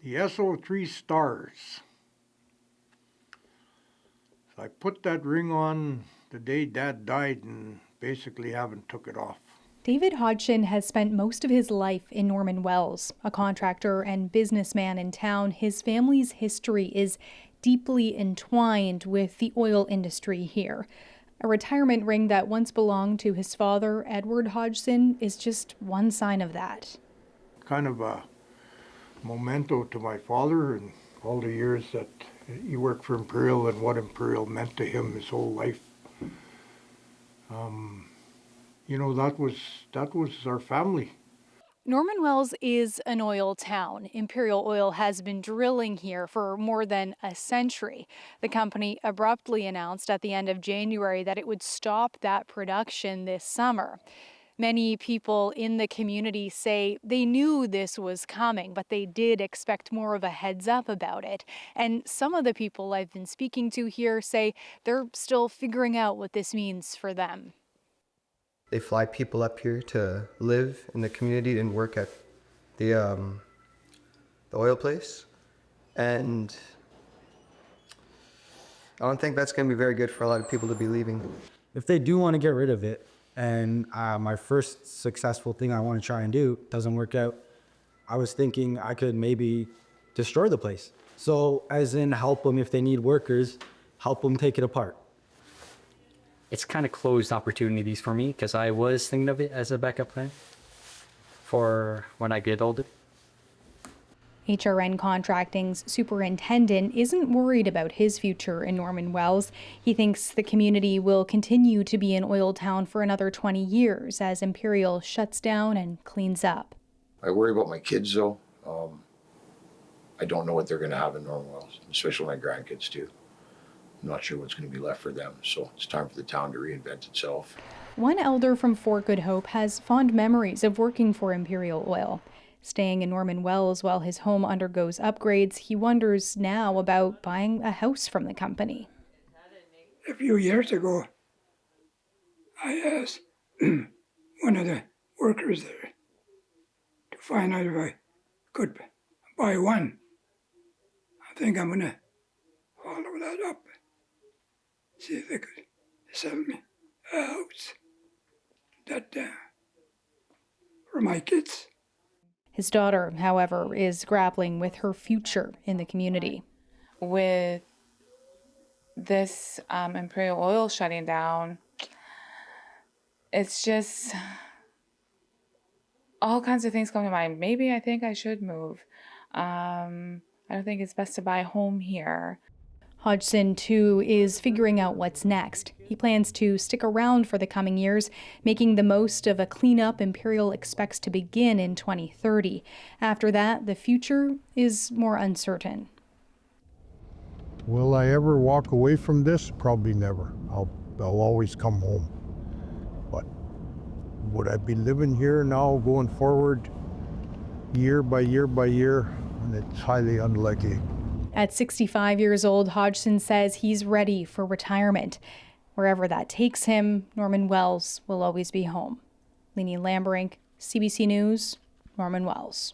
The SO3 stars. So I put that ring on the day Dad died and basically haven't took it off. David Hodgson has spent most of his life in Norman Wells. A contractor and businessman in town, his family's history is deeply entwined with the oil industry here. A retirement ring that once belonged to his father, Edward Hodgson, is just one sign of that. Kind of a memento to my father and all the years that he worked for Imperial and what Imperial meant to him his whole life. That was our family. Norman Wells is an oil town. Imperial Oil has been drilling here for more than a century. The company abruptly announced at the end of January that it would stop that production this summer. Many people in the community say they knew this was coming, but they did expect more of a heads up about it. And some of the people I've been speaking to here say they're still figuring out what this means for them. They fly people up here to live in the community and work at the oil place. And I don't think that's going to be very good for a lot of people to be leaving. If they do want to get rid of it, and my first successful thing I want to try and do doesn't work out, I was thinking I could maybe destroy the place. So as in help them if they need workers, help them take it apart. It's kind of closed opportunities for me because I was thinking of it as a backup plan for when I get older. HRN Contracting's superintendent isn't worried about his future in Norman Wells. He thinks the community will continue to be an oil town for another 20 years as Imperial shuts down and cleans up. I worry about my kids, though. I don't know what they're going to have in Norman Wells, especially my grandkids, too. I'm not sure what's going to be left for them, so it's time for the town to reinvent itself. One elder from Fort Good Hope has fond memories of working for Imperial Oil. Staying in Norman Wells while his home undergoes upgrades, he wonders now about buying a house from the company. A few years ago, I asked one of the workers there to find out if I could buy one. I think I'm going to follow that up, see if they could sell me a house that for my kids. His daughter, however, is grappling with her future in the community. With this Imperial Oil shutting down, it's just all kinds of things come to mind. Maybe I think I should move. I don't think it's best to buy a home here. Hodgson, too, is figuring out what's next. He plans to stick around for the coming years, making the most of a cleanup Imperial expects to begin in 2030. After that, the future is more uncertain. Will I ever walk away from this? Probably never. I'll always come home. But would I be living here now going forward year by year by year? And it's highly unlikely. At 65 years old, Hodgson says he's ready for retirement. Wherever that takes him, Norman Wells will always be home. Leni Lambrink, CBC News, Norman Wells.